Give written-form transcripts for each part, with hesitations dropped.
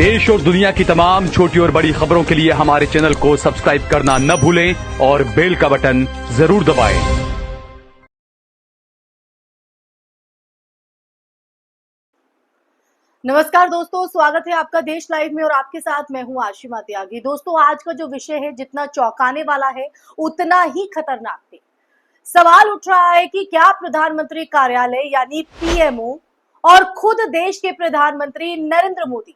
देश और दुनिया की तमाम छोटी और बड़ी खबरों के लिए हमारे चैनल को सब्सक्राइब करना न भूलें और बेल का बटन जरूर दबाएं। नमस्कार दोस्तों, स्वागत है आपका देश लाइव में और आपके साथ मैं हूं आशिमा त्यागी। दोस्तों, आज का जो विषय है जितना चौंकाने वाला है उतना ही खतरनाक है। सवाल उठ रहा है कि क्या प्रधानमंत्री कार्यालय यानी पीएमओ और खुद देश के प्रधानमंत्री नरेंद्र मोदी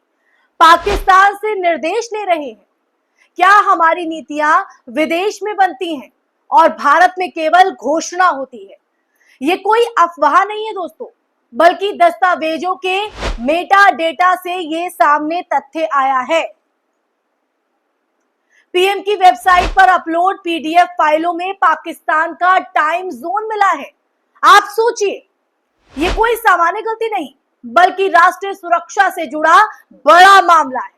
पाकिस्तान से निर्देश ले रहे हैं? क्या हमारी नीतियां विदेश में बनती हैं और भारत में केवल घोषणा होती है? ये कोई अफवाह नहीं है दोस्तों, बल्कि दस्तावेजों के मेटा डेटा से ये सामने तथ्य आया है। पीएम की वेबसाइट पर अपलोड पीडीएफ फाइलों में पाकिस्तान का टाइम जोन मिला है। आप सोचिए, ये कोई सामान्य गलती नहीं बल्कि राष्ट्रीय सुरक्षा से जुड़ा बड़ा मामला है।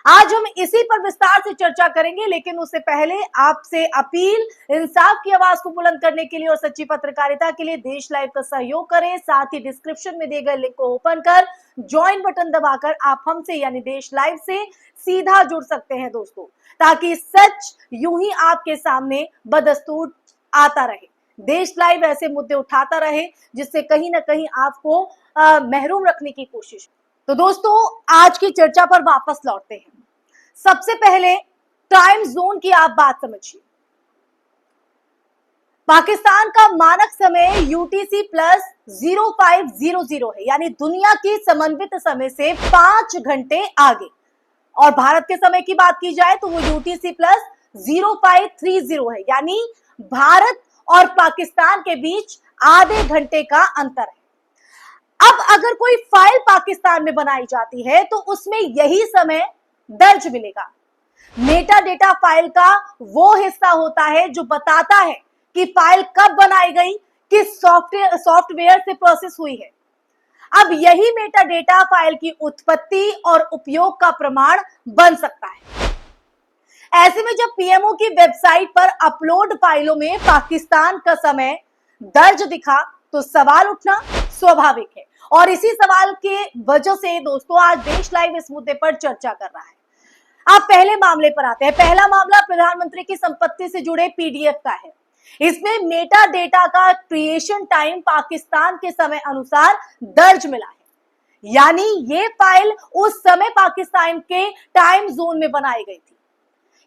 आज हम इसी पर विस्तार से चर्चा करेंगे, लेकिन उससे पहले आपसे अपील, इंसाफ की आवाज को बुलंद करने के लिए और सच्ची पत्रकारिता के लिए देश लाइव का सहयोग करें। साथ ही डिस्क्रिप्शन में दिए गए लिंक को ओपन कर ज्वाइन बटन दबाकर आप हमसे यानी देश लाइव से सीधा जुड़ सकते हैं दोस्तों, ताकि सच यूं ही आपके सामने बदस्तूर आता रहे। देश लाइव ऐसे मुद्दे उठाता रहे जिससे कहीं ना कहीं आपको महरूम रखने की कोशिश। तो दोस्तों, आज की चर्चा पर वापस लौटते हैं। सबसे पहले टाइम जोन की आप बात समझिए। पाकिस्तान का मानक समय यूटीसी प्लस 0500 है, यानी दुनिया की समन्वित समय से 5 घंटे आगे। और भारत के समय की बात की जाए तो वो यूटीसी प्लस 0530 है, यानी भारत और पाकिस्तान के बीच आधे घंटे का अंतर है। अब अगर कोई फाइल पाकिस्तान में बनाई जाती है तो उसमें यही समय दर्ज मिलेगा। मेटा डेटा फाइल का वो हिस्सा होता है जो बताता है कि फाइल कब बनाई गई, किस सॉफ्टवेयर से प्रोसेस हुई है। अब यही मेटा डेटा फाइल की उत्पत्ति और उपयोग का प्रमाण बन सकता है। ऐसे में जब पीएमओ की वेबसाइट पर अपलोड फाइलों में पाकिस्तान का समय दर्ज दिखा तो सवाल उठना स्वाभाविक है। और इसी सवाल के वजह से दोस्तों आज देश लाइव इस मुद्दे पर चर्चा कर रहा है। आप पहले मामले पर आते हैं। पहला मामला प्रधानमंत्री की संपत्ति से जुड़े पीडीएफ का है। इसमें मेटा डेटा का क्रिएशन टाइम पाकिस्तान के समय अनुसार दर्ज मिला है, यानी ये फाइल उस समय पाकिस्तान के टाइम जोन में बनाई गई थी।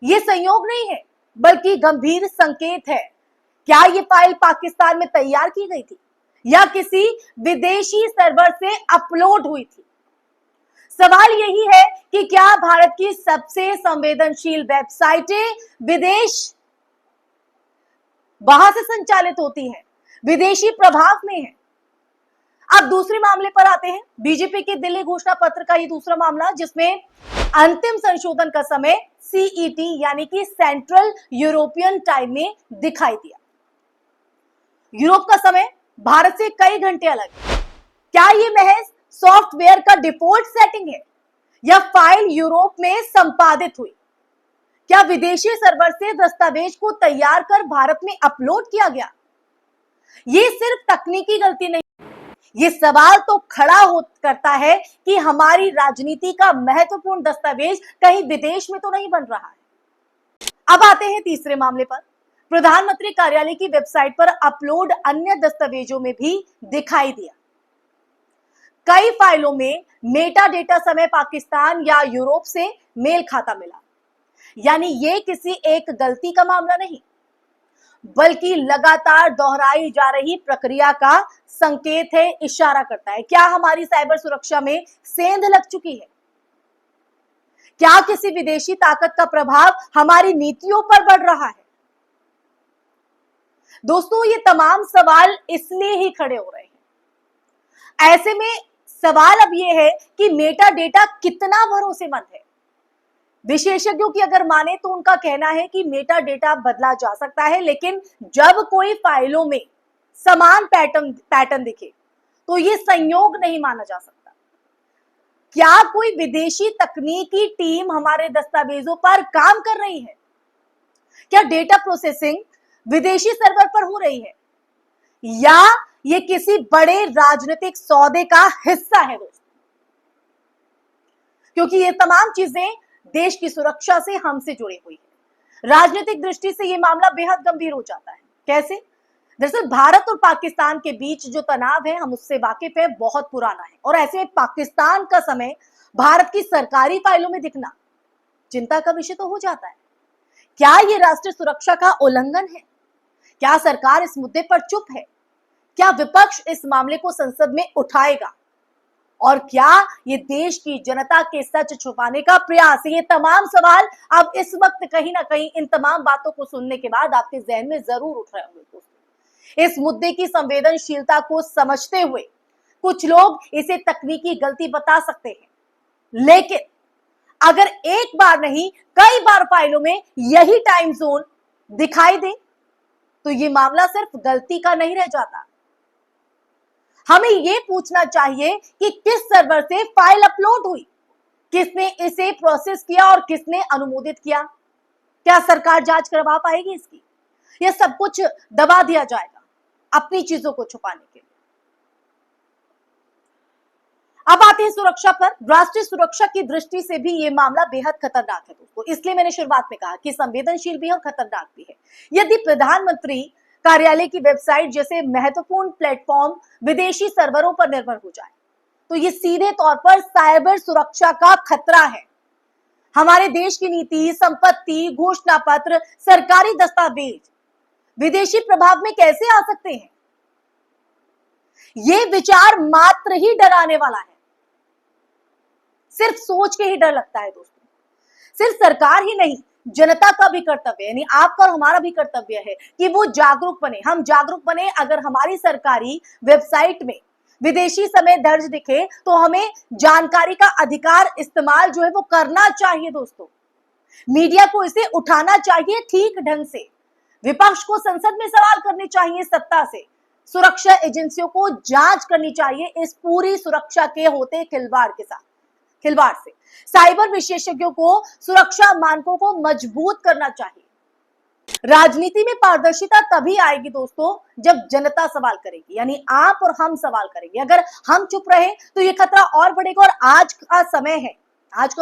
ये संयोग नहीं है बल्कि गंभीर संकेत है। क्या ये फाइल पाकिस्तान में तैयार की गई थी या किसी विदेशी सर्वर से अपलोड हुई थी? सवाल यही है कि क्या भारत की सबसे संवेदनशील वेबसाइटें वहां से संचालित होती हैं, विदेशी प्रभाव में है? अब दूसरे मामले पर आते हैं। बीजेपी के दिल्ली घोषणा पत्र का ये दूसरा मामला, जिसमें अंतिम संशोधन का समय सीईटी यानी कि सेंट्रल यूरोपियन टाइम में दिखाई दिया। यूरोप का समय भारत से कई घंटे अलग है। क्या ये महज सॉफ्टवेयर का डिफॉल्ट सेटिंग है या फाइल यूरोप में संपादित हुई? क्या विदेशी सर्वर से दस्तावेज को तैयार कर भारत में अपलोड किया गया? ये सिर्फ तकनीकी गलती नहीं, ये सवाल तो खड़ा करता है कि हमारी राजनीति का महत्वपूर्ण दस्तावेज कहीं विदेश में तो नहीं बन रहा है। अब आते हैं तीसरे मामले पर। प्रधानमंत्री कार्यालय की वेबसाइट पर अपलोड अन्य दस्तावेजों में भी दिखाई दिया। कई फाइलों में मेटा डेटा समय पाकिस्तान या यूरोप से मेल खाता मिला, यानी ये किसी एक गलती का मामला नहीं बल्कि लगातार दोहराई जा रही प्रक्रिया का संकेत है, इशारा करता है। क्या हमारी साइबर सुरक्षा में सेंध लग चुकी है? क्या किसी विदेशी ताकत का प्रभाव हमारी नीतियों पर बढ़ रहा है? दोस्तों, ये तमाम सवाल इसलिए ही खड़े हो रहे हैं। ऐसे में सवाल अब ये है कि मेटा डेटा कितना भरोसेमंद है। विशेषज्ञों की अगर माने तो उनका कहना है कि मेटा डेटा बदला जा सकता है, लेकिन जब कोई फाइलों में समान पैटर्न दिखे तो ये संयोग नहीं माना जा सकता। क्या कोई विदेशी तकनीकी टीम हमारे दस्तावेजों पर काम कर रही है? क्या डेटा प्रोसेसिंग विदेशी सर्वर पर हो रही है या ये किसी बड़े राजनीतिक सौदे का हिस्सा है? दोस्तों, क्योंकि ये तमाम चीजें देश की सुरक्षा से हमसे जुड़ी हुई है। राजनीतिक दृष्टि से ये मामला बेहद गंभीर हो जाता है। कैसे? दरअसल भारत और पाकिस्तान के बीच जो तनाव है, हम उससे वाकिफ है, बहुत पुराना है। और ऐसे में पाकिस्तान का समय भारत की सरकारी फाइलों में दिखना चिंता का विषय तो हो जाता है। क्या ये राष्ट्रीय सुरक्षा का उल्लंघन है? क्या सरकार इस मुद्दे पर चुप है? क्या विपक्ष इस मामले को संसद में उठाएगा? और क्या ये देश की जनता के सच छुपाने का प्रयास है? ये तमाम सवाल अब इस वक्त कहीं ना कहीं इन तमाम बातों को सुनने के बाद आपके जहन में जरूर उठ रहे होंगे दोस्तों। इस मुद्दे की संवेदनशीलता को समझते हुए कुछ लोग इसे तकनीकी गलती बता सकते हैं, लेकिन अगर एक बार नहीं कई बार फाइलों में यही टाइम जोन दिखाई दे तो ये मामला सिर्फ गलती का नहीं रह जाता। हमें यह पूछना चाहिए कि किस सर्वर से फाइल अपलोड हुई, किसने इसे प्रोसेस किया और किसने अनुमोदित किया। क्या सरकार जांच करवा पाएगी इसकी? यह सब कुछ दबा दिया जाएगा अपनी चीजों को छुपाने के लिए। अब आते हैं सुरक्षा पर। राष्ट्रीय सुरक्षा की दृष्टि से भी यह मामला बेहद खतरनाक है दोस्तों। इसलिए मैंने शुरुआत में कहा कि संवेदनशील भी और खतरनाक भी है। यदि प्रधानमंत्री कार्यालय की वेबसाइट जैसे महत्वपूर्ण प्लेटफॉर्म विदेशी सर्वरों पर निर्भर हो जाए तो ये सीधे तौर पर साइबर सुरक्षा का खतरा है। हमारे देश की नीति, संपत्ति, घोषणा पत्र, सरकारी दस्तावेज विदेशी प्रभाव में कैसे आ सकते हैं? ये विचार मात्र ही डराने वाला है। सिर्फ सोच के ही डर लगता है दोस्तों। सिर्फ सरकार ही नहीं, जनता का भी कर्तव्य है, यानी आपका और हमारा भी कर्तव्य है कि वो जागरूक बने, हम जागरूक बने। अगर हमारी सरकारी वेबसाइट में विदेशी समय दर्ज दिखे तो हमें जानकारी का अधिकार इस्तेमाल जो है वो करना चाहिए दोस्तों। मीडिया को इसे उठाना चाहिए ठीक ढंग से। विपक्ष को संसद में सवाल करने चाहिए सत्ता से। सुरक्षा एजेंसियों को जांच करनी चाहिए इस पूरी सुरक्षा के होते खिलवाड़ से। साइबर विशेषज्ञों को सुरक्षा मानकों को मजबूत करना चाहिए। राजनीति में पारदर्शिता तभी आएगी दोस्तों जब जनता सवाल करेगी, यानी आप और हम सवाल करेंगे। अगर हम चुप रहे तो ये खतरा और बढ़ेगा। और आज का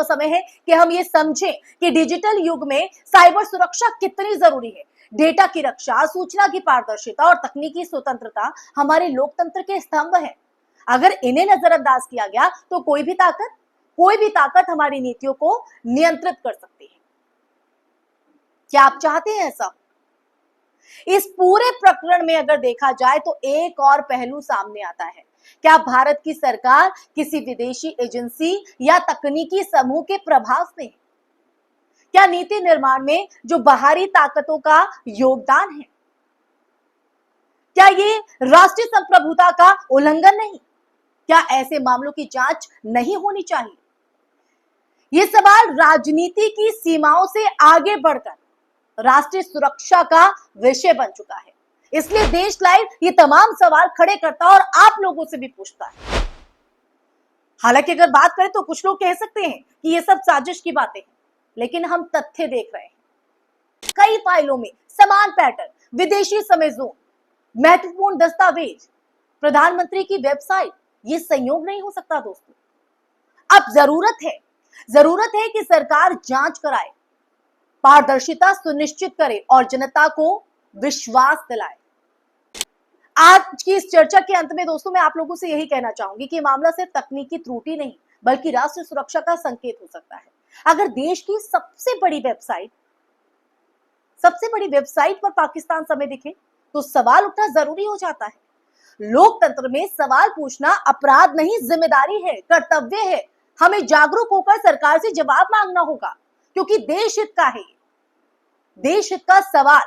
समय है कि हम ये समझें कि डिजिटल युग में साइबर सुरक्षा कितनी जरूरी है। डेटा की रक्षा, सूचना की पारदर्शिता और तकनीकी स्वतंत्रता हमारे लोकतंत्र के स्तंभ है। अगर इन्हें नजरअंदाज किया गया तो कोई भी ताकत हमारी नीतियों को नियंत्रित कर सकती है। क्या आप चाहते हैं ऐसा? इस पूरे प्रकरण में अगर देखा जाए तो एक और पहलू सामने आता है। क्या भारत की सरकार किसी विदेशी एजेंसी या तकनीकी समूह के प्रभाव से है? क्या नीति निर्माण में जो बाहरी ताकतों का योगदान है, क्या ये राष्ट्रीय संप्रभुता का उल्लंघन नहीं? क्या ऐसे मामलों की जांच नहीं होनी चाहिए? ये सवाल राजनीति की सीमाओं से आगे बढ़कर राष्ट्रीय सुरक्षा का विषय बन चुका है। इसलिए देश लाइव ये तमाम सवाल खड़े करता है और आप लोगों से भी पूछता है। हालांकि अगर बात करें तो कुछ लोग कह सकते हैं कि ये सब साजिश की बातें हैं, लेकिन हम तथ्य देख रहे हैं। कई फाइलों में समान पैटर्न, विदेशी समय जोन, महत्वपूर्ण दस्तावेज, प्रधानमंत्री की वेबसाइट, ये संयोग नहीं हो सकता दोस्तों। अब जरूरत है कि सरकार जांच कराए, पारदर्शिता सुनिश्चित करे और जनता को विश्वास दिलाए। आज की इस चर्चा के अंत में दोस्तों मैं आप लोगों से यही कहना चाहूंगी कि मामला सिर्फ तकनीकी त्रुटि नहीं बल्कि राष्ट्रीय सुरक्षा का संकेत हो सकता है। अगर देश की सबसे बड़ी वेबसाइट पर पाकिस्तान समय दिखे तो सवाल उठना जरूरी हो जाता है। लोकतंत्र में सवाल पूछना अपराध नहीं, जिम्मेदारी है, कर्तव्य है। हमें जागरूक होकर सरकार से जवाब मांगना होगा क्योंकि देश हित का है। देश हित का सवाल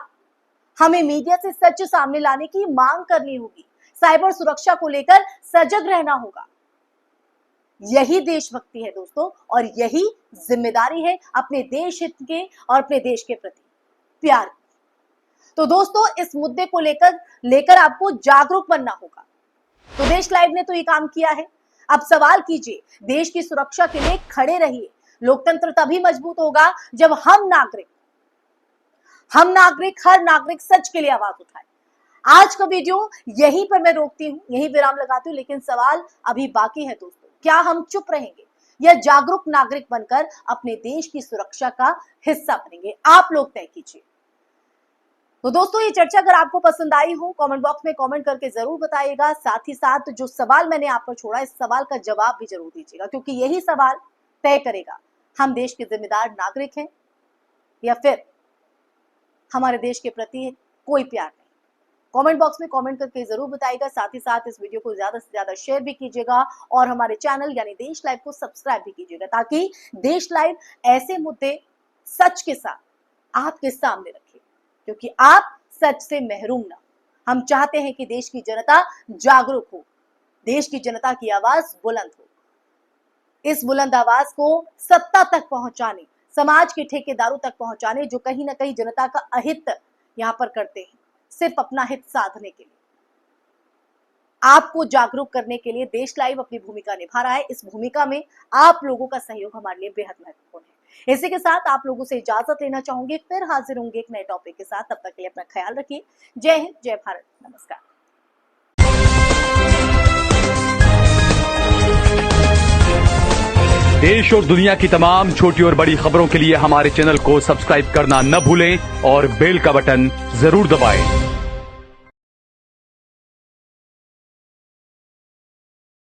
हमें मीडिया से सच सामने लाने की मांग करनी होगी। साइबर सुरक्षा को लेकर सजग रहना होगा। यही देशभक्ति है दोस्तों और यही जिम्मेदारी है अपने देश हित के और अपने देश के प्रति प्यार। तो दोस्तों इस मुद्दे को लेकर आपको जागरूक बनना होगा। तो देश लाइव ने तो ये काम किया है। अब सवाल कीजिए, देश की सुरक्षा के लिए खड़े रहिए। लोकतंत्र तभी मजबूत होगा जब हर नागरिक सच के लिए आवाज उठाए। आज का वीडियो यहीं पर मैं रोकती हूं, यहीं विराम लगाती हूं, लेकिन सवाल अभी बाकी है दोस्तों। क्या हम चुप रहेंगे? या जागरूक नागरिक बनकर अपने देश की सुरक्षा का हिस्सा बनेंगे? आप लोग तय कीजिए। तो दोस्तों, ये चर्चा अगर आपको पसंद आई हो, कमेंट बॉक्स में कमेंट करके जरूर बताइएगा। साथ ही साथ जो सवाल मैंने आप पर छोड़ा, इस सवाल का जवाब भी जरूर दीजिएगा, क्योंकि यही सवाल तय करेगा हम देश के जिम्मेदार नागरिक हैं या फिर हमारे देश के प्रति कोई प्यार नहीं। कमेंट बॉक्स में कमेंट करके जरूर बताइएगा। साथ ही साथ इस वीडियो को ज्यादा से ज्यादा शेयर भी कीजिएगा और हमारे चैनल यानी देश लाइव को सब्सक्राइब भी कीजिएगा, ताकि देश लाइव ऐसे मुद्दे सच के साथ आपके सामने रखे, क्योंकि आप सच से महरूम ना। हम चाहते हैं कि देश की जनता जागरूक हो, देश की जनता की आवाज बुलंद हो। इस बुलंद आवाज को सत्ता तक पहुंचाने, समाज के ठेकेदारों तक पहुंचाने, जो कहीं ना कहीं जनता का अहित यहां पर करते हैं, सिर्फ अपना हित साधने के लिए। आपको जागरूक करने के लिए देश लाइव अपनी भूमिका निभा रहा है। इस भूमिका में आप लोगों का सहयोग हमारे लिए बेहद महत्वपूर्ण है। इसी के साथ आप लोगों से इजाजत लेना चाहूंगी, फिर हाजिर होंगे एक नए टॉपिक के साथ। तब तक के लिए अपना ख्याल रखिए। जय हिंद, जय भारत, नमस्कार। देश और दुनिया की तमाम छोटी और बड़ी खबरों के लिए हमारे चैनल को सब्सक्राइब करना न भूलें और बेल का बटन जरूर दबाएं।